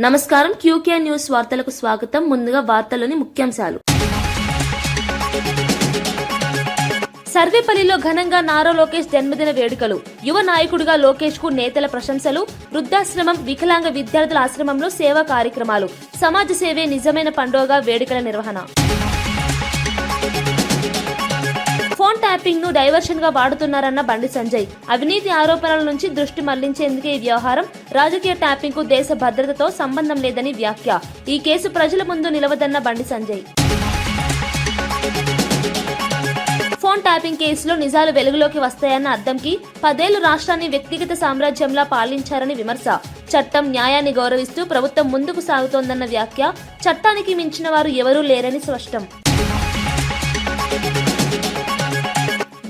నమస్కారం QK news వార్తలకు స్వాగతం. ముందుగా వార్తలోని ముఖ్యాంశాలు. సర్వేపల్లిలో ఘనంగా నారా లోకేష్ జన్మదిన వేడుకలు. యువ నాయకుడిగా లోకేష్ కు నేతల ప్రశంసలు. వృద్ధాశ్రమం, వికలాంగ విద్యార్థుల ఆశ్రమంలో సేవా కార్యక్రమాలు. సమాజ సేవే నిజమైన పండుగగా వేడుకల నిర్వహణ. ఫోన్ ట్యాపింగ్ ను డైవర్షన్ గా వాడుతున్నారన్న బండి సంజయ్. అవినీతి ఆరోపణల నుంచి దృష్టి మళ్లించేందుకే ఈ వ్యవహారం. రాజకీయ ట్యాపింగ్ కు దేశ భద్రతతో సంబంధం లేదని వ్యాఖ్య. ఈ కేసు ప్రజల ముందు నిలవదన్న బండి సంజయ్. ఫోన్ ట్యాపింగ్ కేసులో నిజాలు వెలుగులోకి వస్తాయన్న అద్దంకి 10 ఏళ్లు రాష్ట్రాన్ని వ్యక్తిగత సామ్రాజ్యంలా పాలించారని విమర్శ. చట్టం, న్యాయాన్ని గౌరవిస్తూ ప్రభుత్వం ముందుకు సాగుతోందన్న వ్యాఖ్య. చట్టానికి మించిన వారు ఎవరూ లేరని స్పష్టం.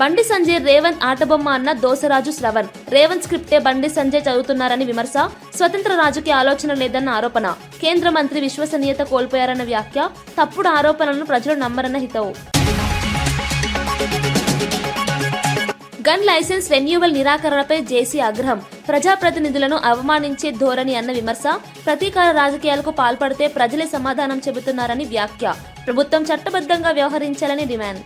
బండి సంజయ్ రేవంత్ ఆటబొమ్మ అన్న దోసరాజు శ్రవణ్. రేవంత్ స్క్రిప్టే బండి సంజయ్ చదువుతున్నారని విమర్శ. స్వతంత్ర రాజకీయ ఆలోచన లేదన్న ఆరోపణ. కేంద్ర మంత్రి విశ్వసనీయత కోల్పోయారన్న వ్యాఖ్య. తప్పుడు ఆరోపణలను ప్రజలు నమ్మరన్న హితవు. గన్ లైసెన్స్ రెన్యూవల్ నిరాకరణపై జేసీ ఆగ్రహం. ప్రజాప్రతినిధులను అవమానించే ధోరణి అన్న విమర్శ. ప్రతీకార రాజకీయాలకు పాల్పడితే ప్రజలే సమాధానం చెబుతున్నారని వ్యాఖ్య. ప్రభుత్వం చట్టబద్ధంగా వ్యవహరించాలని డిమాండ్.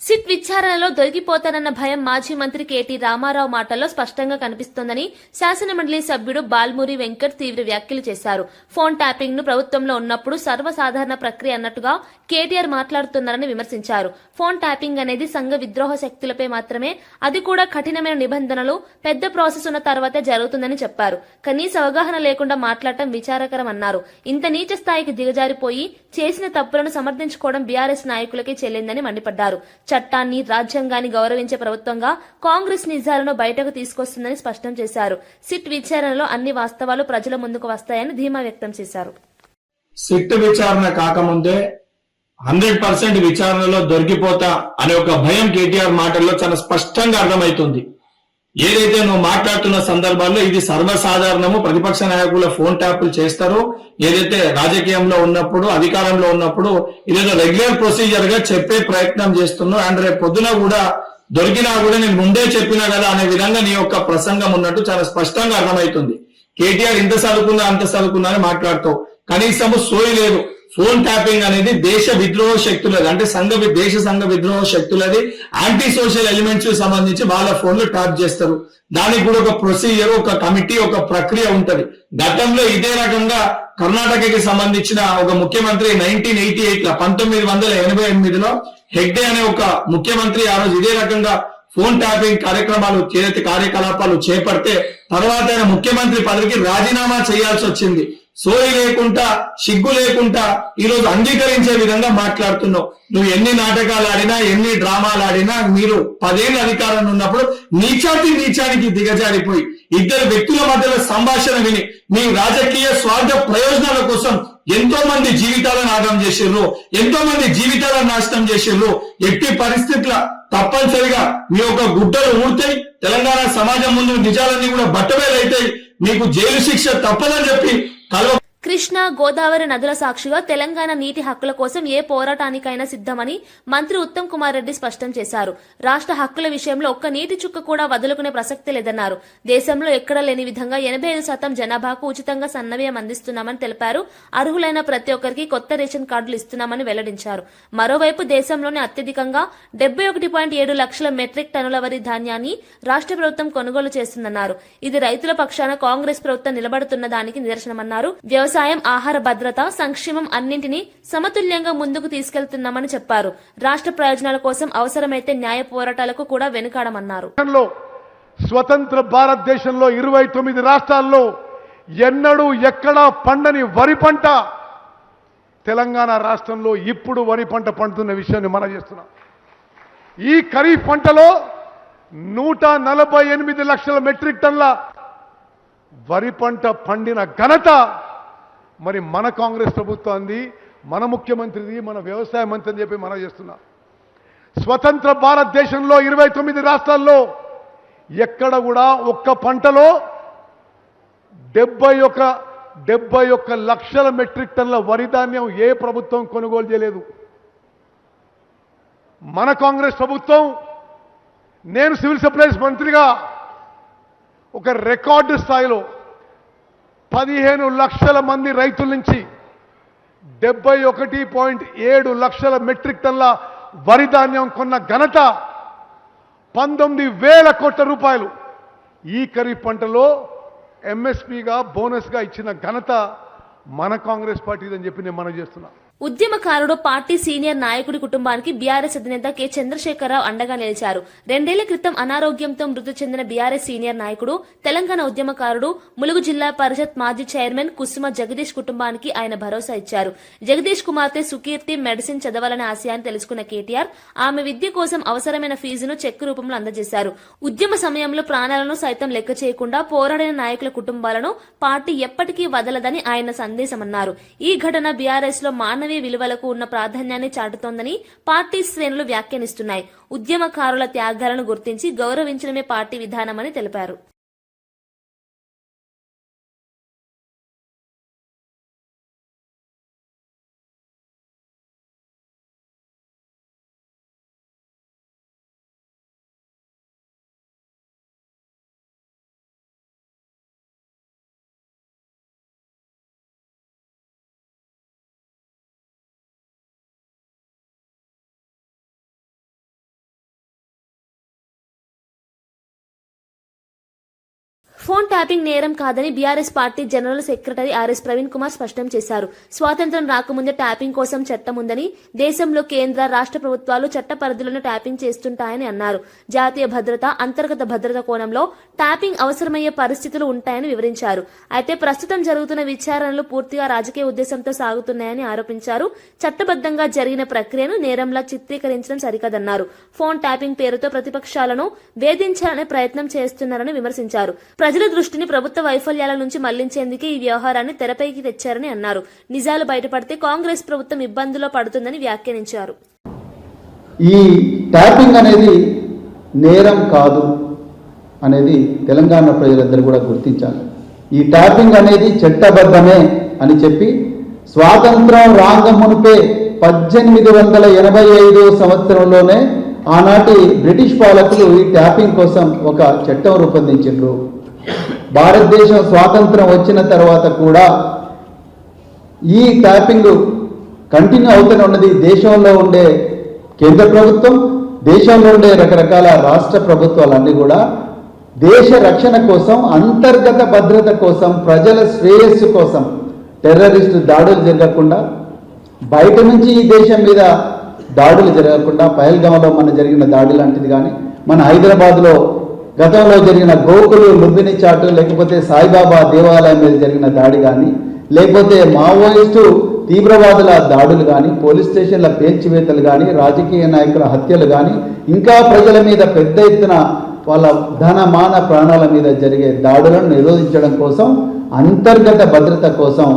సిట్ విచారణలో దొరికిపోతానన్న భయం మాజీ మంత్రి కేటీ రామారావు మాటల్లో స్పష్టంగా కనిపిస్తోందని శాసనమండలి సభ్యుడు బాల్మూరి వెంకట్ తీవ్ర వ్యాఖ్యలు చేశారు. ఫోన్ ట్యాపింగ్ ను ప్రభుత్వంలో ఉన్నప్పుడు సర్వసాధారణ ప్రక్రియ అన్నట్టుగా కేటీఆర్ మాట్లాడుతున్నారని విమర్శించారు. ఫోన్ ట్యాపింగ్ అనేది సంఘ విద్రోహ శక్తులపై మాత్రమే, అది కూడా కఠినమైన నిబంధనలు, పెద్ద ప్రాసెస్ ఉన్న తర్వాతే జరుగుతుందని చెప్పారు. కనీస అవగాహన లేకుండా మాట్లాడటం విచారకరమన్నారు. ఇంత నీచ స్థాయికి దిగజారిపోయి చేసిన తప్పులను సమర్థించుకోవడం బీఆర్ఎస్ నాయకులకే చెల్లిందని మండిపడ్డారు. చట్టాన్ని, రాజ్యాంగాన్ని గౌరవించే ప్రభుత్వంగా కాంగ్రెస్ నిజాలను బయటకు తీసుకొస్తుందని స్పష్టం చేశారు. సిట్ విచారణలో అన్ని వాస్తవాలు ప్రజల ముందుకు వస్తాయని ధీమా వ్యక్తం చేశారు. సిట్ విచారణ కాకముందే 100% విచారణలో దొరికిపోతా అనే ఒక భయం కేటీఆర్ మాటల్లో చాలా స్పష్టంగా అర్థమవుతుంది. ఏదైతే నువ్వు మాట్లాడుతున్న సందర్భాల్లో ఇది సర్వసాధారణము, ప్రతిపక్ష నాయకుల ఫోన్ ట్యాపులు చేస్తారు. ఏదైతే రాజకీయంలో ఉన్నప్పుడు, అధికారంలో ఉన్నప్పుడు ఇదేదో రెగ్యులర్ ప్రొసీజర్ గా చెప్పే ప్రయత్నం చేస్తున్నావు. అండ్ రేపు పొద్దున కూడా దొరికినా కూడా నేను ముందే చెప్పినా కదా అనే విధంగా నీ యొక్క ప్రసంగం ఉన్నట్టు చాలా స్పష్టంగా అర్థమవుతుంది. కేటీఆర్ ఇంత చదువుకుందా అంత చదువుకుందా అని మాట్లాడుతావు. కనీసము సోయి లేదు. ఫోన్ ట్యాపింగ్ అనేది దేశ విద్రోహ శక్తులది, అంటే దేశ సంఘ విద్రోహ శక్తులది. యాంటీ సోషల్ ఎలిమెంట్స్ సంబంధించి వాళ్ళ ఫోన్లు ట్యాప్ చేస్తారు. దానికి కూడా ఒక ప్రొసీజర్, ఒక కమిటీ, ఒక ప్రక్రియ ఉంటది. గతంలో ఇదే రకంగా కర్ణాటకకి సంబంధించిన ఒక ముఖ్యమంత్రి 1988లో హెగ్డే అనే ఒక ముఖ్యమంత్రి ఆ రోజు ఇదే రకంగా ఫోన్ ట్యాపింగ్ కార్యకలాపాలు చేపడితే తర్వాత ఆయన ముఖ్యమంత్రి పదవికి రాజీనామా చేయాల్సి వచ్చింది. సోయి లేకుండా, సిగ్గు లేకుండా ఈరోజు అంగీకరించే విధంగా మాట్లాడుతున్నావు. నువ్వు ఎన్ని నాటకాలు ఆడినా, ఎన్ని డ్రామాలు ఆడినా, మీరు 10 ఏళ్ల అధికారంలో ఉన్నప్పుడు నీచానికి దిగజారిపోయి ఇద్దరు వ్యక్తుల మధ్యలో సంభాషణ విని మీ రాజకీయ స్వార్థ ప్రయోజనాల కోసం ఎంతో మంది జీవితాలను ఆగం చేసిర్రు, ఎంతో మంది జీవితాలను నాశనం చేసిర్రు. ఎట్టి పరిస్థితుల తప్పనిసరిగా మీ యొక్క గుడ్డలు ఊడతాయి. తెలంగాణ సమాజం ముందు నిజాలన్నీ కూడా బట్టబయలైతాయి. మీకు జైలు శిక్ష తప్పదని చెప్పి కృష్ణా, గోదావరి నదుల సాక్షిగా తెలంగాణ నీటి హక్కుల కోసం ఏ పోరాటానికైనా సిద్దమని మంత్రి ఉత్తమ్ కుమార్ రెడ్డి స్పష్టం చేశారు. రాష్ట్ర హక్కుల విషయంలో ఒక్క నీటి చుక్క కూడా వదులుకునే ప్రసక్తి లేదన్నారు. దేశంలో ఎక్కడా లేని విధంగా 85% జనాభాకు ఉచితంగా సన్నబియ్యం అందిస్తున్నామని తెలిపారు. అర్హులైన ప్రతి ఒక్కరికి కొత్త రేషన్ కార్డులు ఇస్తున్నామని వెల్లడించారు. మరోవైపు దేశంలోనే అత్యధికంగా 71.7 లక్షల మెట్రిక్ టన్నుల వరి ధాన్యాన్ని రాష్ట్ర ప్రభుత్వం కొనుగోలు చేస్తుందన్నారు. ఇది రైతుల పక్షాన కాంగ్రెస్ ప్రభుత్వం నిలబడుతున్న దానికి నిదర్శనమన్నారు. వ్యవసాయం, ఆహార భద్రత, సంక్షేమం అన్నింటినీ సమతుల్యంగా ముందుకు తీసుకెళ్తున్నామని చెప్పారు. రాష్ట్ర ప్రయోజనాల కోసం అవసరమైతే న్యాయ పోరాటాలకు కూడా వెనుకాడమన్నారు. స్వతంత్ర భారతదేశంలో 29 రాష్ట్రాల్లో ఎన్నడూ ఎక్కడా పండని వరి పంట తెలంగాణ రాష్ట్రంలో ఇప్పుడు వరి పంట పండుతున్న విషయాన్ని మనం చేస్తున్నాం. ఈ ఖరీఫ్ పంటలో 148 లక్షల మెట్రిక్ టన్ల వరి పంట పండిన ఘనత మరి మన కాంగ్రెస్ ప్రభుత్వాన్ని, మన ముఖ్యమంత్రిది, మన వ్యవసాయ మంత్రి అని చెప్పి మనం చేస్తున్నాం. స్వతంత్ర భారతదేశంలో 29 రాష్ట్రాల్లో ఎక్కడ కూడా ఒక్క పంటలో 71 లక్షల మెట్రిక్ టన్ల వరి ధాన్యం ఏ ప్రభుత్వం కొనుగోలు చేయలేదు. మన కాంగ్రెస్ ప్రభుత్వం, నేను సివిల్ సప్లైస్ మంత్రిగా ఒక రికార్డు స్థాయిలో 15 లక్షల మంది రైతుల నుంచి 71.7 లక్షల మెట్రిక్ టన్ల వరి ధాన్యం కొన్న ఘనత 19,000 కోట్ల రూపాయలు ఈ ఖరీఫ్ పంటలో ఎంఎస్పీగా బోనస్గా ఇచ్చిన ఘనత మన కాంగ్రెస్ పార్టీదని చెప్పి నేను మనవి చేస్తున్నా. ఉద్యమకారుడు పార్టీ సీనియర్ నాయకుడి కుటుంబానికి బీఆర్ఎస్ అధినేత కె చంద్రశేఖరరావు అండగా నిలిచారు. 2 ఏళ్ల క్రితం అనారోగ్యంతో మృతి చెందిన బీఆర్ఎస్ సీనియర్ నాయకుడు, తెలంగాణ ఉద్యమకారుడు, ములుగు జిల్లా పరిషత్ మాజీ చైర్మన్ కుసుమ జగదీష్ కుటుంబానికి ఆయన భరోసా ఇచ్చారు. జగదీష్ కుమార్తె సుకీర్తి మెడిసిన్ చదవాలనే ఆశయాన్ని తెలుసుకున్న కేటీఆర్ ఆమె విద్య కోసం అవసరమైన ఫీజును చెక్కు రూపంలో అందజేశారు. ఉద్యమ సమయంలో ప్రాణాలను సైతం లెక్క చేయకుండా పోరాడిన నాయకుల కుటుంబాలను పార్టీ ఎప్పటికీ వదలదని ఆయన సందేశమన్నారు. ఈ ఘటన బీఆర్ఎస్ లో మానవీయ విలువలకు ఉన్న ప్రాధాన్యాన్ని చాటుతోందని పార్టీ శ్రేణులు వ్యాఖ్యానిస్తున్నాయి. ఉద్యమకారుల త్యాగాలను గుర్తించి గౌరవించడమే పార్టీ విధానమని తెలిపారు. ఫోన్ ట్యాపింగ్ నేరం కాదని BRS party general secretary RS Praveen Kumar స్పష్టం చేశారు. స్వాతంత్ర్యం రాకముందే ట్యాపింగ్ కోసం చట్టం ఉందని, దేశంలో కేంద్ర రాష్ట్ర ప్రభుత్వాలు చట్ట పరిధిలోనే ట్యాపింగ్ చేస్తుంటాయని అన్నారు. జాతీయ భద్రత, అంతర్గత భద్రత కోణంలో ట్యాపింగ్ అవసరమయ్యే పరిస్థితులు ఉంటాయని వివరించారు. అయితే ప్రస్తుతం జరుగుతున్న విచారణలు పూర్తిగా రాజకీయ ఉద్దేశంతో సాగుతున్నాయని ఆరోపించారు. చట్టబద్దంగా జరిగిన ప్రక్రియను నేరంలా చిత్రీకరించడం సరికాదన్నారు. ఫోన్ ట్యాపింగ్ పేరుతో ప్రతిపక్షాలను వేధించాలనే ప్రయత్నం చేస్తున్నారని విమర్శించారు. ప్రజల దృష్టిని ప్రభుత్వ వైఫల్యాల నుంచి మళ్లించేందుకే ఈ వ్యవహారాన్ని తెరపైకి తెచ్చారని అన్నారు. నిజాలు బయటపడితే కాంగ్రెస్ ప్రభుత్వం ఇబ్బందుల్లో పడుతుందని వ్యాఖ్యానించారు. ఈ ట్యాపింగ్ అనేది నేరం కాదు అనేది తెలంగాణ ప్రజలందరూ కూడా గుర్తించాలి. ఈ ట్యాపింగ్ అనేది చట్టబద్ధమే అని చెప్పి స్వాతంత్రం రాంగమునిపే 1885 సంవత్సరంలోనే ఆనాటి బ్రిటిష్ పాలకులు ఈ ట్యాపింగ్ కోసం ఒక చట్టం రూపొందించారు. భారతదేశం స్వాతంత్రం వచ్చిన తర్వాత కూడా ఈ ట్యాపింగ్ కంటిన్యూ అవుతూనే ఉన్నది. దేశంలో ఉండే కేంద్ర ప్రభుత్వం, దేశంలో ఉండే రకరకాల రాష్ట్ర ప్రభుత్వాలన్నీ కూడా దేశ రక్షణ కోసం, అంతర్గత భద్రత కోసం, ప్రజల శ్రేయస్సు కోసం టెర్రరిస్టు దాడులు జరగకుండా, బయట నుంచి ఈ దేశం మీద దాడులు జరగకుండా, పహల్గాంలో మన జరిగిన దాడి లాంటిది కానీ, మన హైదరాబాద్లో గతంలో జరిగిన గోకులు లుంబిని చాటు, లేకపోతే సాయిబాబా దేవాలయం మీద జరిగిన దాడి కానీ, లేకపోతే మావోయిస్టు తీవ్రవాదుల దాడులు కానీ, పోలీస్ స్టేషన్ల పేల్చివేతలు కానీ, రాజకీయ నాయకుల హత్యలు కానీ, ఇంకా ప్రజల మీద పెద్ద ఎత్తున వాళ్ళ ధన మాన ప్రాణాల మీద జరిగే దాడులను నిరోధించడం కోసం, అంతర్గత భద్రత కోసం,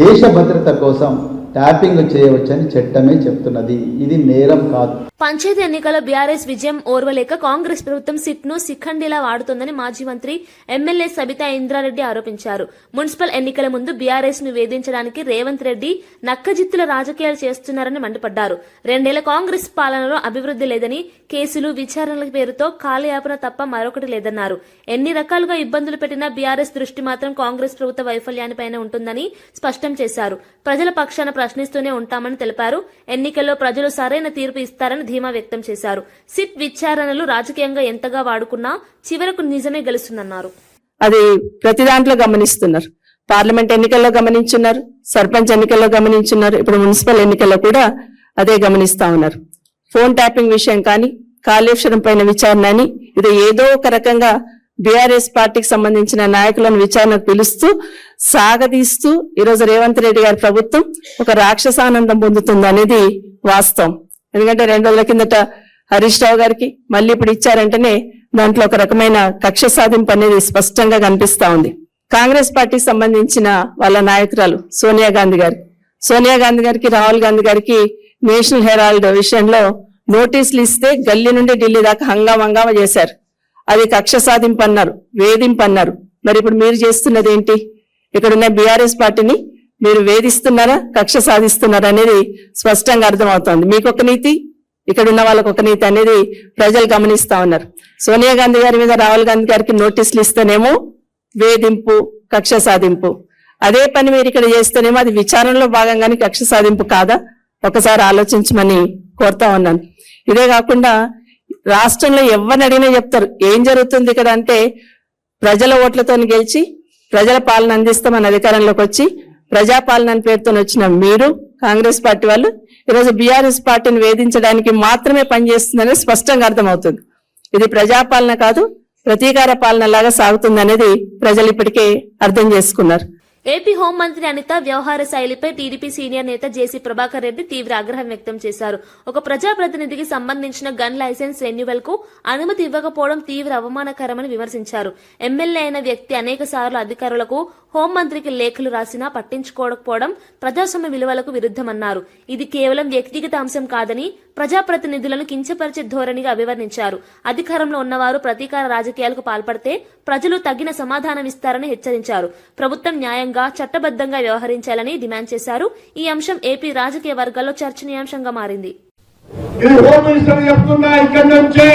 దేశ భద్రత కోసం ట్యాపింగ్ చేయవచ్చని చట్టమే చెప్తున్నది. ఇది నేరం కాదు. పంచాయతీ ఎన్నికల బీఆర్ఎస్ విజయం ఓర్వలేక కాంగ్రెస్ ప్రభుత్వం సిట్ ను శిఖండిలా వాడుతోందని మాజీ మంత్రి ఎమ్మెల్యే సబితా ఇంద్రారెడ్డి ఆరోపించారు. మున్సిపల్ ఎన్నికల ముందు బీఆర్ఎస్ ను వేధించడానికి రేవంత్ రెడ్డి నక్కజిత్తుల రాజకీయాలు చేస్తున్నారని మండిపడ్డారు. 2 ఏళ్ల కాంగ్రెస్ పాలనలో అభివృద్ధి లేదని, కేసులు, విచారణల పేరుతో కాలయాపన తప్ప మరొకటి లేదన్నారు. ఎన్ని రకాలుగా ఇబ్బందులు పెట్టినా బీఆర్ఎస్ దృష్టి మాత్రం కాంగ్రెస్ ప్రభుత్వ వైఫల్యానిపైనే ఉంటుందని స్పష్టం చేశారు. ప్రజల పక్షాన ప్రశ్నిస్తూనే ఉంటామని తెలిపారు. ఎన్నికల్లో ప్రజలు సరైన తీర్పు ఇస్తారని ధీమా వ్యక్తం చేశారు. సిట్ విచారణలు రాజకీయంగా ఎంతగా వాడుకున్నా చివరకు నిజమే గెలుస్తుందన్నారు. అది ప్రతి దాంట్లో గమనిస్తున్నారు. పార్లమెంట్ ఎన్నికల్లో గమనించున్నారు, సర్పంచ్ ఎన్నికల్లో గమనించున్నారు, ఇప్పుడు మున్సిపల్ ఎన్నికల్లో కూడా అదే గమనిస్తా ఉన్నారు. ఫోన్ ట్యాపింగ్ విషయం కానీ, కాళేశ్వరం పైన విచారణ అని, ఇది ఏదో ఒక రకంగా బీఆర్ఎస్ పార్టీకి సంబంధించిన నాయకులను విచారణకు పిలుస్తూ సాగదీస్తూ ఈరోజు రేవంత్ రెడ్డి గారి ప్రభుత్వం ఒక రాక్షసానందం పొందుతుంది అనేది వాస్తవం. ఎందుకంటే 2 రోజుల కిందట హరీష్ రావు గారికి మళ్ళీ ఇప్పుడు ఇచ్చారంటేనే దాంట్లో ఒక రకమైన కక్ష సాధింపు అనేది స్పష్టంగా కనిపిస్తా ఉంది. కాంగ్రెస్ పార్టీకి సంబంధించిన వాళ్ళ నాయకురాలు సోనియా గాంధీ గారికి రాహుల్ గాంధీ గారికి నేషనల్ హెరాల్డ్ విషయంలో నోటీసులు ఇస్తే గల్లీ నుండి ఢిల్లీ దాకా హంగామా చేశారు. అది కక్ష సాధింపు అన్నారు, వేధింపు అన్నారు. మరి ఇప్పుడు మీరు చేస్తున్నది ఏంటి? ఇక్కడున్న బీఆర్ఎస్ పార్టీని మీరు వేధిస్తున్నారా, కక్ష సాధిస్తున్నారా అనేది స్పష్టంగా అర్థమవుతోంది. మీకొక నీతి, ఇక్కడ ఉన్న వాళ్ళకు ఒక నీతి అనేది ప్రజలు గమనిస్తా ఉన్నారు. సోనియా గాంధీ గారి మీద రాహుల్ గాంధీ గారికి నోటీసులు ఇస్తేనేమో వేధింపు, కక్ష సాధింపు. అదే పని మీరు ఇక్కడ చేస్తేనేమో అది విచారణలో భాగంగానే కక్ష సాధింపు కాదా? ఒకసారి ఆలోచించమని కోరుతా ఉన్నాను. ఇదే కాకుండా రాష్ట్రంలో ఎవరిని అడిగినా చెప్తారు ఏం జరుగుతుంది ఇక్కడ అంటే, ప్రజల ఓట్లతో గెలిచి ప్రజల పాలన అందిస్తామని అధికారంలోకి వచ్చి ప్రజాపాలన అని పేరుతో వచ్చిన మీరు కాంగ్రెస్ పార్టీ వాళ్ళు ఈరోజు బీఆర్ఎస్ పార్టీని వేధించడానికి మాత్రమే పనిచేస్తుందని స్పష్టంగా అర్థమవుతుంది. ఇది ప్రజాపాలన కాదు, ప్రతీకార పాలన లాగా సాగుతుంది అనేది ప్రజలు ఇప్పటికే అర్థం చేసుకున్నారు. ఏపీ హోంమంత్రి అనిత వ్యవహార శైలిపై టీడీపీ సీనియర్ నేత జేసీ ప్రభాకర్ రెడ్డి తీవ్ర ఆగ్రహం వ్యక్తం చేశారు. ఒక ప్రజాప్రతినిధికి సంబంధించిన గన్ లైసెన్స్ రెన్యువల్ కు అనుమతి ఇవ్వకపోవడం తీవ్ర అవమానకరమని విమర్శించారు. ఎమ్మెల్యే అయిన వ్యక్తి అనేక సార్లు అధికారులకు, హోంమంత్రికి లేఖలు రాసినా పట్టించుకోకపోవడం ప్రజాస్వామ్య విలువలకు విరుద్దమన్నారు. ఇది కేవలం వ్యక్తిగత అంశం కాదని ప్రజాప్రతినిధులను కించపరిచే ధోరణిగా అభివర్ణించారు. అధికారంలో ఉన్నవారు ప్రతీకార రాజకీయాలకు పాల్పడితే ప్రజలు తగిన సమాధానం ఇస్తారని హెచ్చరించారు. ప్రభుత్వం న్యాయంగా, చట్టబద్దంగా వ్యవహరించాలని డిమాండ్ చేశారు. ఈ అంశం ఏపీ రాజకీయ వర్గాల్లో చర్చనీయాంశంగా మారింది. ఇది హోమ్ మినిస్టర్ చెప్తున్నా, ఇక్కడి నుంచి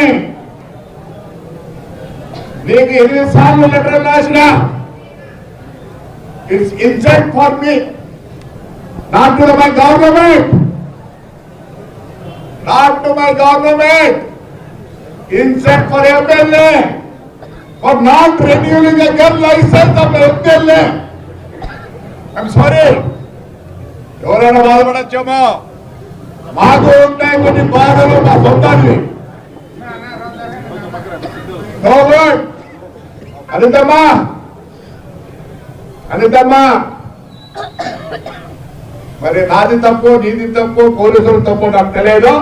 నీకు 8 సార్లు లెటర్ రాసిన, it's insult for me, not to my government, not to my government, insult for MLA for not renewing a gun license of MLA. I'm sorry. ఎవరైనా బాధపడచ్చేమో, మాకు ఉంటాయి కొన్ని బాధలు, మా సొంతాన్ని. అనితమ్మా, అనితమ్మా, మరి నాది తప్పు, నీది తప్పు, పోలీసులు తప్పు నాకు తెలియదు.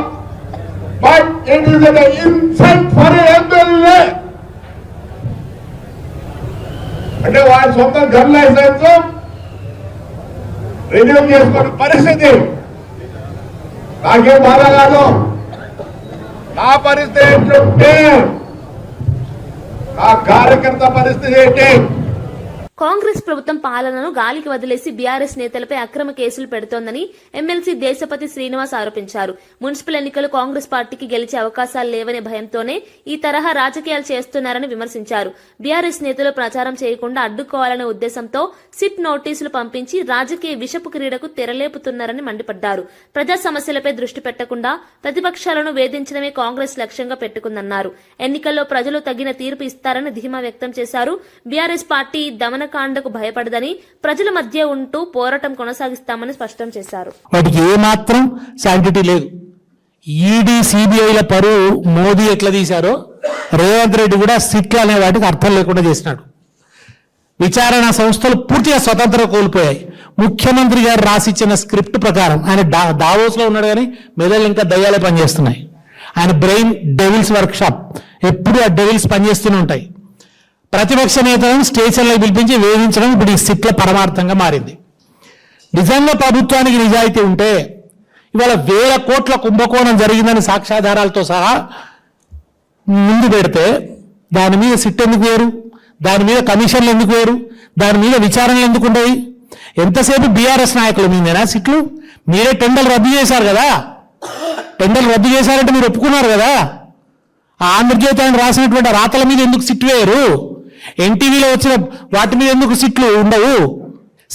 But it is an insult for MLA. అంటే వారి సొంత గన్ లైసెన్స్ రెన్యూ చేసుకునే పరిస్థితి నాకేం బాధ కాదు. నా పరిస్థితి ఏంటంటే, నా కార్యకర్త పరిస్థితి ఏంటి? కాంగ్రెస్ ప్రభుత్వం పాలనను గాలికి వదిలేసి బీఆర్ఎస్ నేతలపై అక్రమ కేసులు పెడుతోందని ఎమ్మెల్సీ దేశపతి శ్రీనివాస్ ఆరోపించారు. మున్సిపల్ ఎన్నికలు కాంగ్రెస్ పార్టీకి గెలిచే అవకాశాలు లేవనే భయంతోనే ఈ తరహా రాజకీయాలు చేస్తున్నారని విమర్శించారు. బీఆర్ఎస్ నేతలు ప్రచారం చేయకుండా అడ్డుకోవాలనే ఉద్దేశంతో సిట్ నోటీసులు పంపించి రాజకీయ విషపు క్రీడకు తెరలేపుతున్నారని మండిపడ్డారు. ప్రజా సమస్యలపై దృష్టి పెట్టకుండా ప్రతిపక్షాలను వేధించడమే కాంగ్రెస్ లక్ష్యంగా పెట్టుకుందన్నారు. ఎన్నికల్లో ప్రజలు తగిన తీర్పు ఇస్తారని ధీమా వ్యక్తం చేశారు. బీఆర్ఎస్ పార్టీ దమనకాండకు భయపడదని, ప్రజల మధ్య ఉంటూ పోరాటం కొనసాగిస్తామని స్పష్టం చేశారు. వాటికి ఏమాత్రం శాంటిటీ లేదు. ఈడీ, సిబిఐల పరువు మోదీ ఎట్లా తీశారో రేవంత్ రెడ్డి కూడా సిట్లు అనే వాటికి అర్థం లేకుండా చేసినాడు. విచారణ సంస్థలు పూర్తిగా స్వతంత్రం కోల్పోయాయి. ముఖ్యమంత్రి గారు రాసిచ్చిన స్క్రిప్ట్ ప్రకారం ఆయన దావోస్ లో ఉన్నాడు, కానీ మెదళ్ళు ఇంకా దయ్యాలే పనిచేస్తున్నాయి. ఆయన బ్రెయిన్ డెవిల్స్ వర్క్ షాప్, ఎప్పుడు ఆ డెవిల్స్ పనిచేస్తూనే ఉంటాయి. ప్రతిపక్ష నేతలను స్టేషన్లో పిలిపించి వేధించడం ఇప్పుడు ఈ సిట్ల పరమార్థంగా మారింది. నిజంగా ప్రభుత్వానికి నిజాయితీ ఉంటే ఇవాళ 1000 కోట్ల కుంభకోణం జరిగిందని సాక్ష్యాధారాలతో సహా ముందు పెడితే దాని మీద సిట్ ఎందుకు వేరు, దాని మీద కమిషన్లు ఎందుకు వేరు, దాని మీద విచారణలు ఎందుకు ఉండవు? ఎంతసేపు బీఆర్ఎస్ నాయకుల మీదేనా సిట్లు? మీరే టెండర్లు రద్దు చేశారు కదా. టెండర్లు రద్దు చేశారంటే మీరు ఒప్పుకున్నారు కదా. ఆ ఆంధ్రజ్యోతి ఆయన రాసినటువంటి రాతల మీద ఎందుకు సిట్ వేయరు? ఎన్టీవీలో వచ్చిన వాటి మీద ఎందుకు సిట్లు ఉండవు?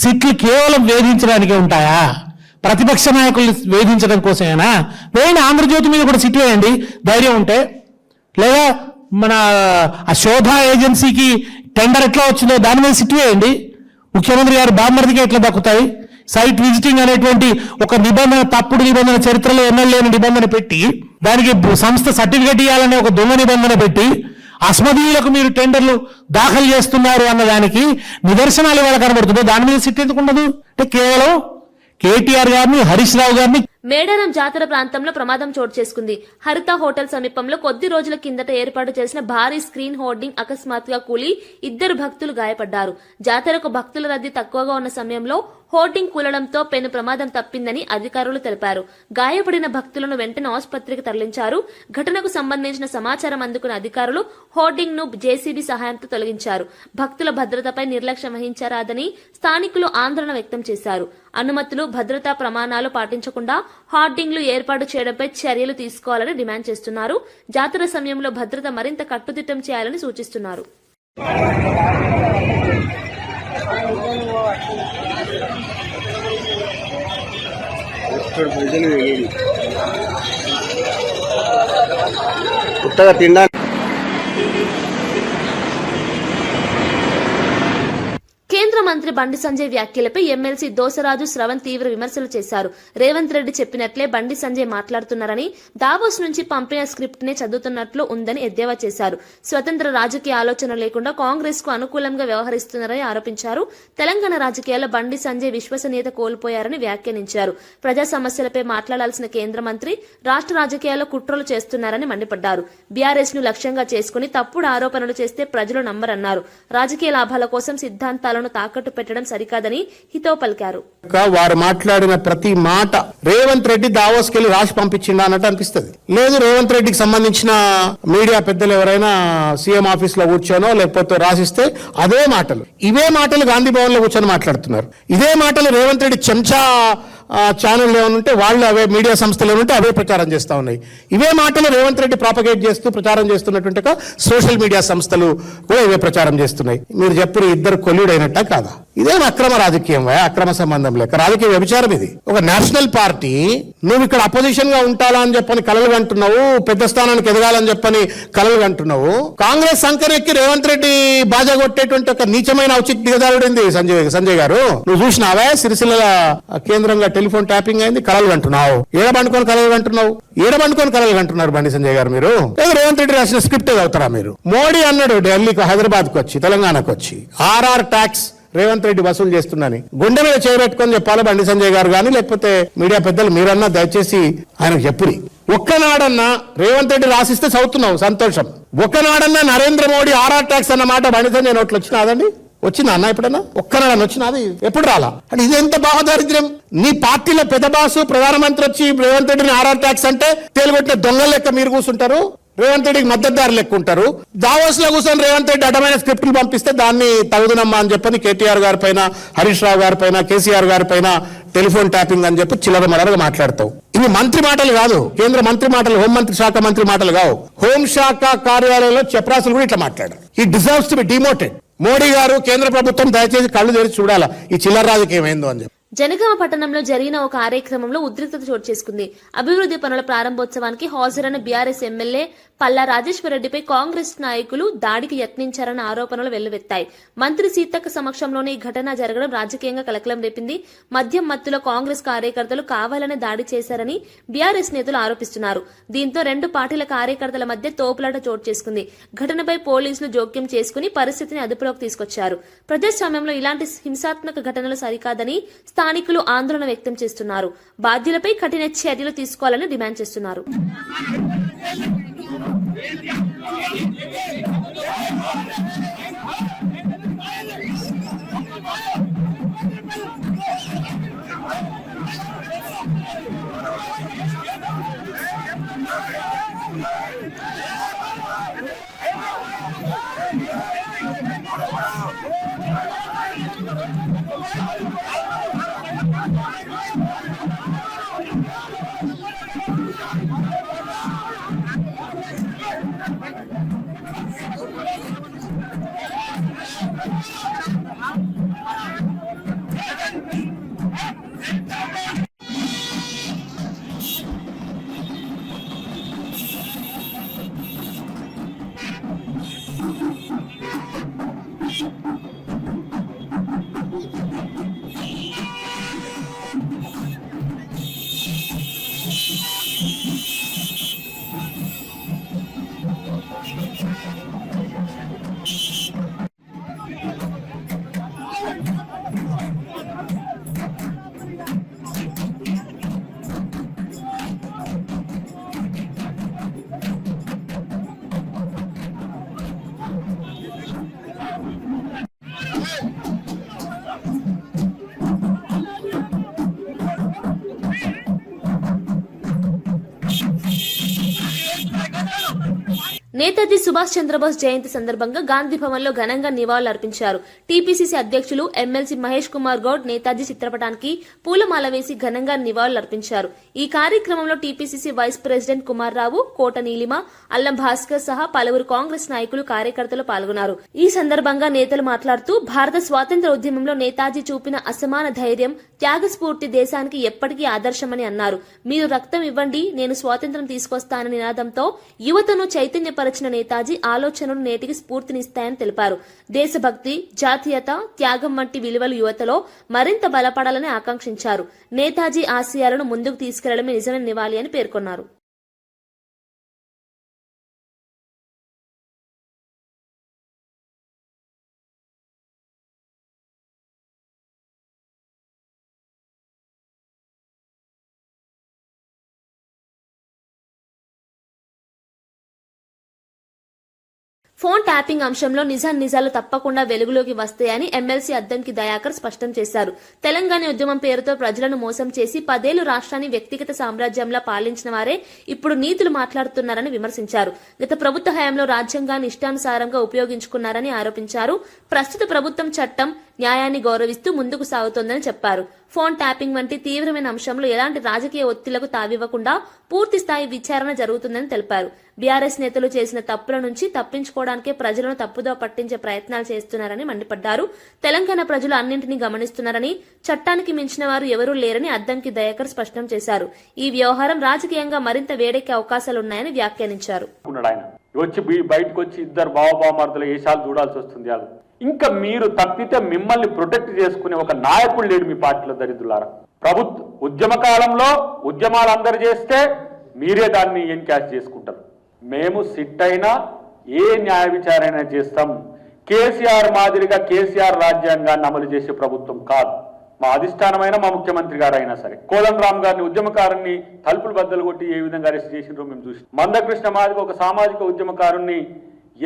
సిట్లు కేవలం వేధించడానికే ఉంటాయా? ప్రతిపక్ష నాయకులు వేధించడం కోసమేనా? వేయండి, ఆంధ్రజ్యోతి మీద కూడా సిట్ వేయండి ధైర్యం ఉంటే. లేదా మన ఆ శోధ ఏజెన్సీకి టెండర్ ఎట్లా వచ్చిందో దాని మీద సిట్ వేయండి. ముఖ్యమంత్రి గారు బామ్మర్దికి ఎట్లా దక్కుతాయి? సైట్ విజిటింగ్ అనేటువంటి ఒక నిబంధన, తప్పుడు నిబంధన, చరిత్రలో ఎన్నలేని నిబంధన పెట్టి దానికి సంస్థ సర్టిఫికెట్ ఇవ్వాలనే ఒక దొంగ నిబంధన పెట్టి అస్మదీయులకు మీరు టెండర్లు దాఖలు చేస్తున్నారు అన్నదానికి నిదర్శనాలు ఇవాళ కనబడుతుంది. దాని మీద సిట్ ఎందుకు ఉండదు? అంటే కేవలం కేటీఆర్ గారిని, హరీష్ రావు గారిని. మేడారం జాతర ప్రాంతంలో ప్రమాదం చోటు చేసుకుంది. హరిత హోటల్ సమీపంలో కొద్ది రోజుల కిందట ఏర్పాటు చేసిన భారీ స్క్రీన్ హోర్డింగ్ అకస్మాత్తుగా కూలి 2 భక్తులు గాయపడ్డారు. జాతరకు భక్తుల రద్దీ తక్కువగా ఉన్న సమయంలో హోర్డింగ్ కూలడంతో పెను ప్రమాదం తప్పిందని అధికారులు తెలిపారు. గాయపడిన భక్తులను వెంటనే ఆసుపత్రికి తరలించారు. ఘటనకు సంబంధించిన సమాచారం అందుకున్న అధికారులు హోర్డింగ్ ను జేసీబీ సహాయంతో తొలగించారు. భక్తుల భద్రతపై నిర్లక్ష్యం వహించరాదని స్థానికులు ఆందోళన వ్యక్తం చేశారు. అనుమతులు, భద్రతా ప్రమాణాలు పాటించకుండా హార్డింగ్లు ఏర్పాటు చేయడంపై చర్యలు తీసుకోవాలని డిమాండ్ చేస్తున్నారు. జాతర సమయంలో భద్రత మరింత కట్టుదిట్టం చేయాలని సూచిస్తున్నారు. కొత్తగా తినడానికి కేంద్ర మంత్రి బండి సంజయ్ వ్యాఖ్యలపై ఎమ్మెల్సీ దోసరాజు శ్రవణ్ తీవ్ర విమర్శలు చేశారు. రేవంత్ రెడ్డి చెప్పినట్లే బండి సంజయ్ మాట్లాడుతున్నారని, దావోస్ నుంచి పంపిన స్క్రిప్ట్ నే చదువుతున్నట్లు ఉందని ఎద్దేవా చేశారు. స్వతంత్ర రాజకీయ ఆలోచన లేకుండా కాంగ్రెస్ కు అనుకూలంగా వ్యవహరిస్తున్నారని ఆరోపించారు. తెలంగాణ రాజకీయాల్లో బండి సంజయ్ విశ్వసనీయత కోల్పోయారని వ్యాఖ్యానించారు. ప్రజా సమస్యలపై మాట్లాడాల్సిన కేంద్ర మంత్రి రాష్ట్ర రాజకీయాల్లో కుట్రలు చేస్తున్నారని మండిపడ్డారు. బీఆర్ఎస్ ను లక్ష్యంగా చేసుకుని తప్పుడు ఆరోపణలు చేస్తే ప్రజలు నమ్మరన్నారు. రాజకీయ లాభాల కోసం సిద్ధాంతాలను తాకట్టు పెట్టడం సరికాదని హితవు పలికారు. వారు మాట్లాడిన ప్రతి మాట రేవంత్ రెడ్డి దావోస్కి వెళ్ళి రాసి పంపించిండా అన్నట్టు అనిపిస్తుంది. లేదు, రేవంత్ రెడ్డికి సంబంధించిన మీడియా పెద్దలు ఎవరైనా సీఎం ఆఫీస్ లో కూర్చోనో లేకపోతే రాసిస్తే అదే మాటలు, ఇవే మాటలు గాంధీ భవన్ లో కూర్చొని మాట్లాడుతున్నారు. ఇదే మాటలు రేవంత్ రెడ్డి చెంచా ఛానల్ ఏమనుంటే వాళ్ళు అవే, మీడియా సంస్థలు ఏమంటే అవే ప్రచారం చేస్తా ఉన్నాయి. ఇవే మాటలు రేవంత్ రెడ్డి ప్రాపగేట్ చేస్తూ ప్రచారం చేస్తున్నటువంటి సోషల్ మీడియా సంస్థలు కూడా ఇవే ప్రచారం చేస్తున్నాయి. మీరు చెప్పు ఇద్దరు కొల్లుడైనట్ట కాదా? ఇదేం అక్రమ రాజకీయం, అక్రమ సంబంధం లేక రాజకీయ వ్యభిచారం ఇది. ఒక నేషనల్ పార్టీ నువ్వు ఇక్కడ అపోజిషన్ గా ఉంటాలా అని చెప్పని కలలు కంటున్నావు, పెద్ద స్థానానికి ఎదగాలని చెప్పని కలలు కంటున్నావు. కాంగ్రెస్ సంకరెక్కి రేవంత్ రెడ్డి బాజా కొట్టేటువంటి ఒక నీచమైన ఔచిత్య దిగజారుడింది సంజయ్ గారు. నువ్వు చూసినావే, సిరిసిల్ల కేంద్రంగా టెలిఫోన్ ట్యాపింగ్ అయింది, కలలు కంటున్నావు. ఏడబండుకొని కలలు కంటున్నారు బండి సంజయ్ గారు. మీరు రేవంత్ రెడ్డి రాసిన స్క్రిప్ట్ చదువుతారా మీరు? మోడీ అన్నాడు ఢిల్లీకి, హైదరాబాద్ కు వచ్చి, తెలంగాణకు వచ్చి ఆర్ఆర్ ట్యాక్స్ రేవంత్ రెడ్డి వసూలు చేస్తున్నాని. గుండె మీద చేయబెట్టుకొని చెప్పాలి బండి సంజయ్ గారు కానీ, లేకపోతే మీడియా పెద్దలు మీరన్నా దయచేసి ఆయనకు చెప్పుని. ఒక్కనాడన్నా రేవంత్ రెడ్డి రాసిస్తే చదువుతున్నావు, సంతోషం. ఒక్కనాడన్నా నరేంద్ర మోడీ ఆర్ఆర్ ట్యాక్స్ అన్న మాట బండి సంజయ్ నోట్లు వచ్చినాదండి? వచ్చిందా అన్న ఎప్పుడన్నా? ఒక్కనాడని వచ్చినది? ఎప్పుడు రాలా? అంటే ఇదెంత బాహదారిద్ర్యం. నీ పార్టీలో పెద్ద బాసు ప్రధానమంత్రి వచ్చి రేవంత్ రెడ్డిని ఆర్ఆర్ ట్యాక్స్ అంటే తేలిగొట్టిన దొంగల లెక్క మీరు కూర్చుంటారు, రేవంత్ రెడ్డికి మద్దతుదారు లెక్క ఉంటారు. దావోస్ లో కూర్చొని రేవంత్ రెడ్డి అడ్డమైన స్క్రిప్టులు పంపిస్తే దాన్ని తగుదనమ్మా అని చెప్పని కేటీఆర్ గారి పైన, హరీష్ రావు గారి పైన, కేసీఆర్ గారి పైన టెలిఫోన్ ట్యాపింగ్ అని చెప్పి చిల్లర మరగా మాట్లాడతావు. ఇవి మంత్రి మాటలు కాదు, కేంద్ర మంత్రి మాటలు, హోంమంత్రి శాఖ మంత్రి మాటలు కావు. హోంశాఖ కార్యాలయంలో చెప్రాసులు కూడా ఇట్లా మాట్లాడారు. ఈ deserves to be demoted. Modi గారు, కేంద్ర ప్రభుత్వం దయచేసి కళ్ళు తెరిచి చూడాలా ఈ చిల్లర రాజకీయం ఏందో అని చెప్పి. జనగామ పట్టణంలో జరిగిన ఒక కార్యక్రమంలో ఉద్రిక్తత చోటు చేసుకుంది. అభివృద్ధి పనుల ప్రారంభోత్సవానికి హాజరైన బీఆర్ఎస్ ఎమ్మెల్యే పల్లా రాజేశ్వరరెడ్డిపై కాంగ్రెస్ నాయకులు దాడికి యత్నించారన్న ఆరోపణలు వెల్లువెత్తాయి. మంత్రి సీతక్క సమక్షంలోనే ఈ ఘటన జరగడం రాజకీయంగా కలకలం రేపింది. మద్యం మత్తులో కాంగ్రెస్ కార్యకర్తలు కావాలనే దాడి చేశారని బీఆర్ఎస్ నేతలు ఆరోపిస్తున్నారు. దీంతో రెండు పార్టీల కార్యకర్తల మధ్య తోపులాట చోటు చేసుకుంది. ఘటనపై పోలీసులు జోక్యం చేసుకుని పరిస్థితిని అదుపులోకి తీసుకొచ్చారు. ప్రజాస్వామ్యంలో ఇలాంటి హింసాత్మక ఘటనలు సరికాదని స్థానికులు ఆందోళన వ్యక్తం చేస్తున్నారు. బాధ్యులపై కఠిన చర్యలు తీసుకోవాలని డిమాండ్ చేస్తున్నారు. నేతాజీ సుభాష్ చంద్రబోస్ జయంతి సందర్భంగా గాంధీ భవన్ లో ఘనంగా నివాళులర్పించారు. టీపీసీసీ అధ్యక్షులు ఎమ్మెల్సీ మహేష్ కుమార్ గౌడ్ నేతాజీ చిత్రపటానికి పూలమాల వేసి ఘనంగా నివాళులర్పించారు. ఈ కార్యక్రమంలో టీపీసీసీ వైస్ ప్రెసిడెంట్ కుమార్ రావు, కోట నీలిమ, అల్లం భాస్కర్ సహా పలువురు కాంగ్రెస్ నాయకులు, కార్యకర్తలు పాల్గొన్నారు. ఈ సందర్భంగా నేతలు మాట్లాడుతూ భారత స్వాతంత్ర్య ఉద్యమంలో నేతాజీ చూపిన అసమాన ధైర్యం, త్యాగస్ఫూర్తి దేశానికి ఎప్పటికీ ఆదర్శమని అన్నారు. మీరు రక్తం ఇవ్వండి, నేను స్వాతంత్ర్యం తీసుకొస్తానని నినాదంతో యువతను చైతన్యపరిచిన నేతాజీ ఆలోచనలు నేటికి స్ఫూర్తినిస్తాయని తెలిపారు. దేశభక్తి, జాతీయత, త్యాగం వంటి విలువలు యువతలో మరింత బలపడాలని ఆకాంక్షించారు. నేతాజీ ఆశయాలను ముందుకు తీసుకెళ్లడమే నిజమైన నివాళి అని పేర్కొన్నారు. ఫోన్ ట్యాపింగ్ అంశంలో నిజాలు తప్పకుండా వెలుగులోకి వస్తాయని ఎమ్మెల్సీ అద్దంకి దయాకర్ స్పష్టం చేశారు. తెలంగాణ ఉద్యమం పేరుతో ప్రజలను మోసం చేసి 10 ఏళ్లు రాష్ట్రాన్ని వ్యక్తిగత సామ్రాజ్యంలా పాలించిన వారే ఇప్పుడు నీతులు మాట్లాడుతున్నారని విమర్శించారు. గత ప్రభుత్వ హయాంలో రాజ్యాంగాన్ని ఇష్టానుసారంగా ఉపయోగించుకున్నారని ఆరోపించారు. ప్రస్తుత ప్రభుత్వం చట్టం, న్యాయాన్ని గౌరవిస్తూ ముందుకు సాగుతోందని చెప్పారు. ఫోన్ ట్యాపింగ్ వంటి తీవ్రమైన అంశంలో ఎలాంటి రాజకీయ ఒత్తిళ్లకు తావివ్వకుండా పూర్తి స్థాయి విచారణ జరుగుతుందని తెలిపారు. బీఆర్ఎస్ నేతలు చేసిన తప్పుల నుంచి తప్పించుకోవడానికే ప్రజలను తప్పుదో పట్టించే ప్రయత్నాలు చేస్తున్నారని మండిపడ్డారు. తెలంగాణ ప్రజలు అన్నింటినీ గమనిస్తున్నారని, చట్టానికి మించిన వారు ఎవరూ లేరని అద్దంకి దయాకర్ స్పష్టం చేశారు. ఈ వ్యవహారం రాజకీయంగా మరింత వేడెక్కే అవకాశాలున్నాయని వ్యాఖ్యానించారు. బయటకు వచ్చి ఇద్దరు బావబామార్దుల ఏషాలు చూడాల్సి వస్తుంది. ఇంకా మీరు తప్పితే మిమ్మల్ని ప్రొటెక్ట్ చేసుకునే ఒక నాయకుడు లేడు మీ పార్టీలో. దరిద్రులారా, ప్రభుత్వ ఉద్యమ కాలంలో ఉద్యమాలు అందరు చేస్తే మీరే దాన్ని ఎన్కాష్ చేసుకుంటారు. మేము సిట్ అయినా ఏ న్యాయ విచారణ చేస్తాం. కేసీఆర్ మాదిరిగా కేసీఆర్ రాజ్యాంగాన్ని అమలు చేసే ప్రభుత్వం కాదు మా అధిష్టానమైన మా ముఖ్యమంత్రి గారు అయినా సరే. కోదండరామ్ గారిని, ఉద్యమకారుని తలుపులు బద్దలు కొట్టి ఏ విధంగా అరెస్ట్ చేసినారో మేము చూసి, మందకృష్ణ మాదిరిగా ఒక సామాజిక ఉద్యమకారుణ్ణి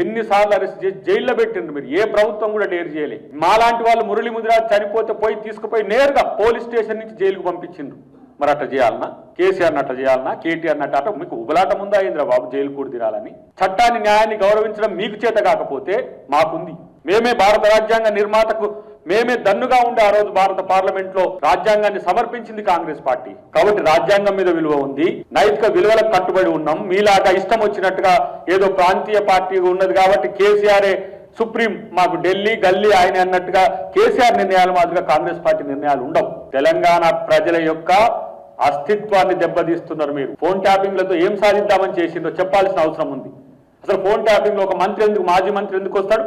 ఎన్నిసార్లు అరెస్ట్ చేసి జైల్లో పెట్టిండ్రు. మీరు ఏ ప్రభుత్వం కూడా డేర్ చేయలేదు. మాలాంటి వాళ్ళు మురళి ముదిరాజ్ చనిపోతే తీసుకుపోయి నేరుగా పోలీస్ స్టేషన్ నుంచి జైలుకు పంపించిండ్రు. మరి అట్లా చేయాలన్నా? కేసీఆర్ని అట్లా చేయాలన్నా? కేటీఆర్ని అట్ట మీకు ఉబలాటం ఉందా ఇంద్రబాబు జైలు కూడా తిరాలని? చట్టాన్ని, న్యాయాన్ని గౌరవించడం మీకు చేత కాకపోతే మాకుంది. మేమే భారత రాజ్యాంగ నిర్మాతకు మేమే దన్నుగా ఉండే ఆ రోజు భారత పార్లమెంట్ లో రాజ్యాంగాన్ని సమర్పించింది కాంగ్రెస్ పార్టీ. కాబట్టి రాజ్యాంగం మీద విలువ ఉంది, నైతిక విలువలకు కట్టుబడి ఉన్నాం. మీలాగా ఇష్టం వచ్చినట్టుగా ఏదో ప్రాంతీయ పార్టీ ఉన్నది కాబట్టి కేసీఆరే సుప్రీం, మాకు ఢిల్లీ గల్లీ ఆయన అన్నట్టుగా కేసీఆర్ నిర్ణయాలు మాదిరిగా కాంగ్రెస్ పార్టీ నిర్ణయాలు ఉండవు. తెలంగాణ ప్రజల యొక్క అస్తిత్వాన్ని దెబ్బతీస్తున్నారు మీరు. ఫోన్ ట్యాపింగ్లతో ఏం సాధిద్దామని చేసిందో చెప్పాల్సిన అవసరం ఉంది. అసలు ఫోన్ ట్యాపింగ్ లో ఒక మంత్రి ఎందుకు, మాజీ మంత్రి ఎందుకు వస్తాడు?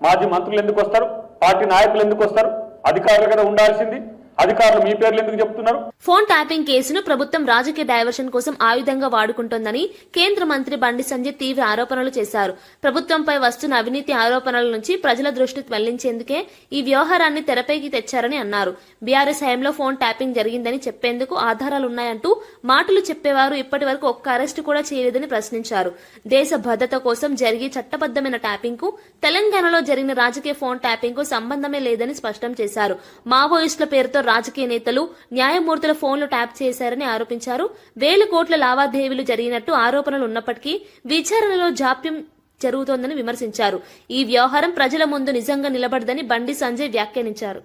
మాజీ మంత్రులు ఎందుకు వస్తారు? పార్టీ నాయకులు ఎందుకు వస్తారు? అధికారులు కదా ఉండాల్సింది. అధికారులు మీ పేర్లు ఎందుకు చెప్తున్నారు? ఫోన్ ట్యాపింగ్ కేసును ప్రభుత్వం రాజకీయ డైవర్షన్ కోసం ఆయుధంగా వాడుకుంటోందని కేంద్ర మంత్రి బండి సంజయ్ తీవ్ర ఆరోపణలు చేశారు. ప్రభుత్వంపై వస్తున్న అవినీతి ఆరోపణల నుంచి ప్రజల దృష్టి మళ్లించేందుకే ఈ వ్యవహారాన్ని తెరపైకి తెచ్చారని అన్నారు. బీఆర్ఎస్ హయాంలో ఫోన్ ట్యాపింగ్ జరిగిందని చెప్పేందుకు ఆధారాలున్నాయంటూ మాటలు చెప్పేవారు ఇప్పటి వరకు ఒక్క అరెస్టు కూడా చేయలేదని ప్రశ్నించారు. దేశ భద్రత కోసం జరిగే చట్టబద్దమైన ట్యాపింగ్ కు తెలంగాణలో జరిగిన రాజకీయ ఫోన్ ట్యాపింగ్ కు సంబంధమే లేదని స్పష్టం చేశారు. మావోయిస్టుల పేరుతో రాజకీయ నేతలు, న్యాయమూర్తుల ఫోన్లు ట్యాప్ చేశారని ఆరోపించారు. వేల కోట్ల లావాదేవీలు జరిగినట్టు ఆరోపణలు ఉన్నప్పటికీ విచారణలో జాప్యం జరుగుతోందని విమర్శించారు. ఈ వ్యవహారం ప్రజల ముందు నిజంగా నిలబడదని బండి సంజయ్ వ్యాఖ్యానించారు.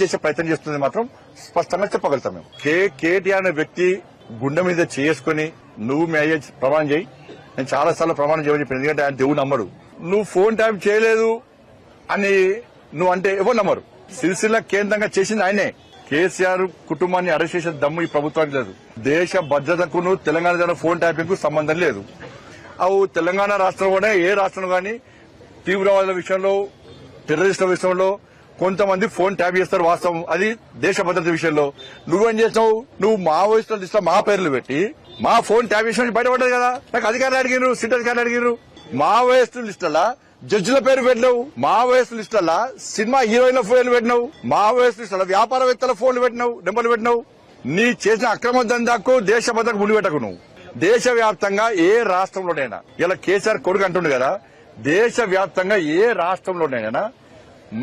చేసే ప్రయత్నం చేస్తుంది మాత్రం స్పష్టంగా చెప్పగలుగుతాం. మేము కేటీఆర్ అనే వ్యక్తి గుండె మీద చేసుకుని నువ్వు మీ అయ్యే ప్రమాణం చేయి, నేను చాలా సార్లు ప్రమాణం చేయమని చెప్పాను. ఎందుకంటే ఆయన దేవుడు నమ్మడు. నువ్వు ఫోన్ ట్యాప్ చేయలేదు అని నువ్వు అంటే ఎవరు నమ్మరు. సిరిసిల్ల కేంద్రంగా చేసింది ఆయనే. కేసీఆర్ కుటుంబాన్ని అరెస్ట్ చేసే దమ్ము ఈ ప్రభుత్వానికి లేదు. దేశ భద్రతకును తెలంగాణ జన ఫోన్ ట్యాపింగ్ కు సంబంధం లేదు. అవు తెలంగాణ రాష్ట్రంలోనే ఏ రాష్ట్రంలో కానీ తీవ్రవాదుల విషయంలో, టెర్రరిస్టుల విషయంలో కొంతమంది ఫోన్ ట్యాప్ చేస్తారు, వాస్తవం. అది దేశ భద్రత విషయంలో. నువ్వేం చేసావు? నువ్వు మావోయిస్టుల లిస్టులో మా పేర్లు పెట్టి మా ఫోన్ ట్యాప్ చేసిన బయటపడ్డది కదా. నాకు అధికారులు అడిగినారు, సిట్ అధికారులు అడిగినారు. మావోయిస్టుల లిస్టుల జడ్జిల పేరు పెట్టినావు, మావోయిస్టు లిస్టుల సినిమా హీరోయిన్ల ఫోన్లు పెట్టినావు, మావోయిస్టు లిస్టుల వ్యాపారవేత్తల ఫోన్లు పెట్టినావు, నెంబర్లు పెట్టినావు. నీ చేసిన అక్రమ దందాకు దేశ భద్రతకు ముడి పెట్టకు. నువ్వు దేశవ్యాప్తంగా ఏ రాష్ట్రంలోనైనా, ఇలా కేసీఆర్ కొడుకు అంటుండు కదా, దేశవ్యాప్తంగా ఏ రాష్ట్రంలోనైనా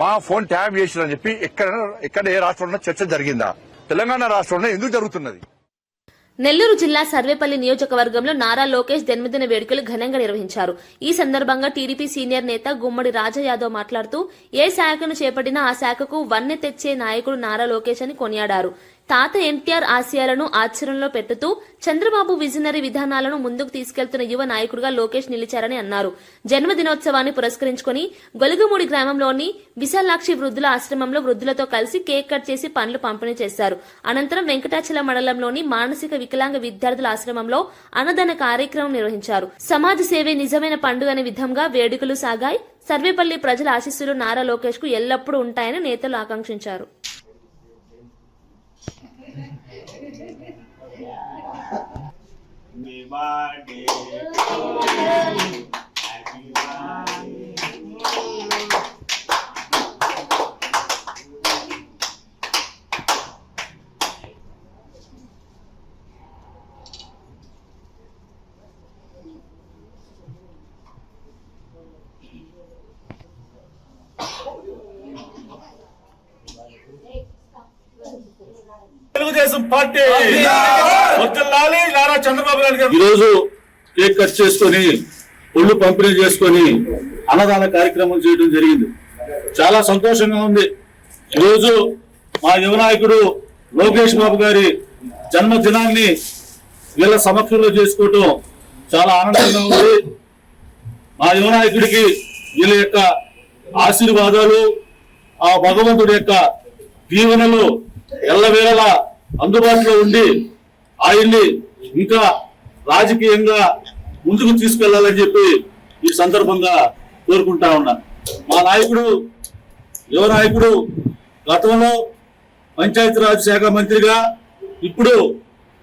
మా ఫోన్ ట్యాప్ చేసిందని చెప్పి ఎక్కడ ఏ రాష్ట్రంలో చర్చ జరిగిందా? తెలంగాణ రాష్ట్రంలో ఎందుకు జరుగుతున్నది? నెల్లూరు జిల్లా సర్వేపల్లి నియోజకవర్గంలో నారా లోకేష్ జన్మదిన వేడుకలు ఘనంగా నిర్వహించారు. ఈ సందర్భంగా టీడీపీ సీనియర్ నేత గుమ్మడి రాజా యాదవ్ మాట్లాడుతూ ఏ శాఖను చేపట్టినా ఆ శాఖకు వన్నె తెచ్చే నాయకుడు నారా లోకేష్ అని కొనియాడారు. తాత ఎన్టీఆర్ ఆశయాలను ఆచరణలో పెట్టుతూ చంద్రబాబు విజనరీ విధానాలను ముందుకు తీసుకెళ్తున్న యువ నాయకుడిగా లోకేష్ నిలిచారని అన్నారు. జన్మదినోత్సవాన్ని పురస్కరించుకుని గొలుగుమూడి గ్రామంలోని విశాలాక్షి వృద్ధుల ఆశ్రమంలో వృద్ధులతో కలిసి కేక్ కట్ చేసి పండ్లు పంపిణీ చేశారు. అనంతరం వెంకటాచల మండలంలోని మానసిక వికలాంగ విద్యార్థుల ఆశ్రమంలో అన్నదాన కార్యక్రమం నిర్వహించారు. సమాజ సేవే నిజమైన పండుగ అనే విధంగా వేడుకలు సాగాయి. సర్వేపల్లి ప్రజల ఆశీస్సులు నారా లోకేష్ కు ఎల్లప్పుడూ ఉంటాయని నేతలు ఆకాంక్షించారు. తెలుగుదేశం పార్టీ వర్ధిల్లాలి, నారా చంద్రబాబు నాయుడు గారు. ఈరోజు కేక్ కట్ చేసుకొని ఒళ్ళు పంపిణీ చేసుకొని అన్నదాన కార్యక్రమం చేయడం జరిగింది. చాలా సంతోషంగా ఉంది. ఈరోజు మా యువ నాయకుడు లోకేష్ బాబు గారి జన్మదినాన్ని వీళ్ళ సమక్షంలో చేసుకోవటం చాలా ఆనందంగా ఉంది. మా యువ నాయకుడికి వీళ్ళ యొక్క ఆశీర్వాదాలు, ఆ భగవంతుడి యొక్క దీవెనలు ఎల్లవేళలా అందుబాటులో ఉండి ఆయన్ని ఇంకా రాజకీయంగా ముందుకు తీసుకెళ్లాలని చెప్పి ఈ సందర్భంగా కోరుకుంటా ఉన్నా. మా నాయకుడు యువ నాయకుడు గతంలో పంచాయతీరాజ్ శాఖ మంత్రిగా, ఇప్పుడు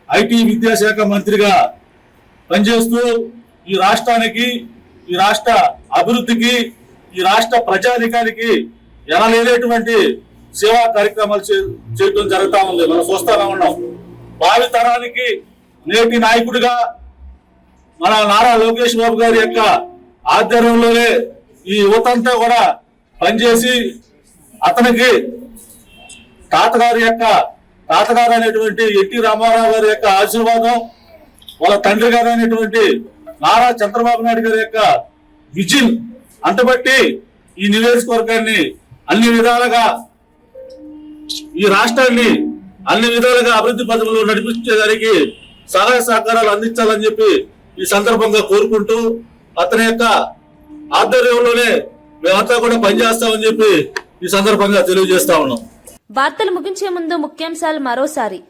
ఐటీ విద్యాశాఖ మంత్రిగా పనిచేస్తూ ఈ రాష్ట్రానికి, ఈ రాష్ట్ర అభివృద్ధికి, ఈ రాష్ట్ర ప్రజానికానికి ఎనలేనటువంటి సేవా కార్యక్రమాలు చేయడం జరుగుతూ ఉంది. మనం చూస్తూనే ఉన్నాం. భావి తరానికి నేటి నాయకుడిగా మన నారా లోకేష్ బాబు గారి యొక్క ఆధ్వర్యంలోనే ఈ యువతంతా కూడా పనిచేసి అతనికి తాతగారు అనేటువంటి ఎన్టీ రామారావు గారి యొక్క ఆశీర్వాదం, వాళ్ళ తండ్రి గారు అనేటువంటి నారా చంద్రబాబు నాయుడు గారి యొక్క విజన్ అంటబట్టి ఈ నియోజకవర్గాన్ని అన్ని విధాలుగా, ఈ రాష్ట్రాన్ని అన్ని విధాలుగా అభివృద్ధి పథకంలో నడిపించేదానికి సహాయ సహకారాలు అందించాలని చెప్పి ఈ సందర్భంగా కోరుకుంటూ అతని యొక్క ఆధ్వర్యంలోనే మేమంతా కూడా పనిచేస్తామని చెప్పి ఈ సందర్భంగా తెలియజేస్తా ఉన్నాం. వార్తలు ముగించే ముందు ముఖ్యాంశాలు మరోసారి.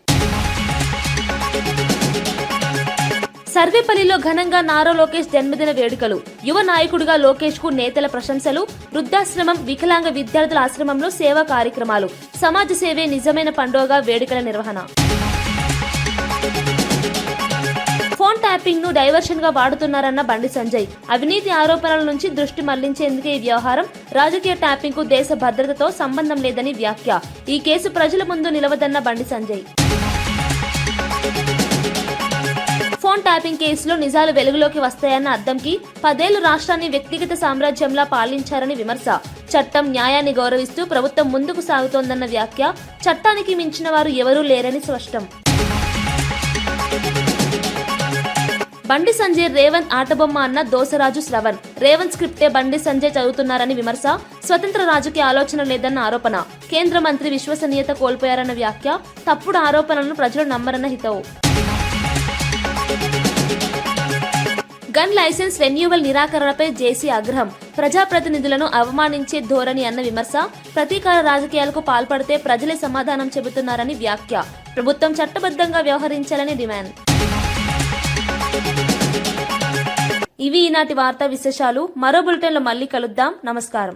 సర్వేపల్లిలో ఘనంగా నారా లోకేష్ జన్మదిన వేడుకలు. యువ నాయకుడిగా లోకేష్ కు నేతల ప్రశంసలు. వృద్ధాశ్రమం, వికలాంగ విద్యార్థుల ఆశ్రమంలో సేవా కార్యక్రమాలు. సమాజ సేవే నిజమైన పండుగగా వేడుకల నిర్వహణ. ఫోన్ ట్యాపింగ్ ను డైవర్షన్ గా వాడుతున్నారన్న బండి సంజయ్. అవినీతి ఆరోపణల నుంచి దృష్టి మళ్లించేందుకే ఈ వ్యవహారం. రాజకీయ ట్యాపింగ్ కు దేశ భద్రతతో సంబంధం లేదని వ్యాఖ్య. ఈ కేసు ప్రజల ముందు నిలవదన్న బండి సంజయ్. ఫోన్ ట్యాపింగ్ కేసులో నిజాలు వెలుగులోకి వస్తాయన్న అద్దంకి. 10 ఏళ్లు రాష్ట్రాన్ని వ్యక్తిగత సామ్రాజ్యంలా పాలించారని విమర్శ. చట్టం, న్యాయాన్ని గౌరవిస్తూ ప్రభుత్వం ముందుకు సాగుతోందన్న వ్యాఖ్య. చట్టానికి మించిన వారు ఎవరూ లేరని స్పష్టం. బండి సంజయ్ రేవంత్ ఆటబొమ్మ అన్న దోసరాజు శ్రవణ్. రేవంత్ స్క్రిప్టే బండి సంజయ్ చదువుతున్నారని విమర్శ. స్వతంత్ర రాజకీయ ఆలోచన లేదన్న ఆరోపణ. కేంద్ర మంత్రి విశ్వసనీయత కోల్పోయారన్న వ్యాఖ్య. తప్పుడు ఆరోపణలను ప్రజలు నమ్మరన్న హితవు. గన్ లైసెన్స్ రెన్యూవల్ నిరాకరణపై జేసీ ఆగ్రహం. ప్రజాప్రతినిధులను అవమానించే ధోరణి అన్న విమర్శ. ప్రతీకార రాజకీయాలకు పాల్పడితే ప్రజలే సమాధానం చెబుతున్నారని వ్యాఖ్య. ప్రభుత్వం చట్టబద్ధంగా వ్యవహరించాలని డిమాండ్. ఇవి ఈనాటి వార్తా విశేషాలు. మరో బులెటిన్లో మళ్ళీ కలుద్దాం. నమస్కారం.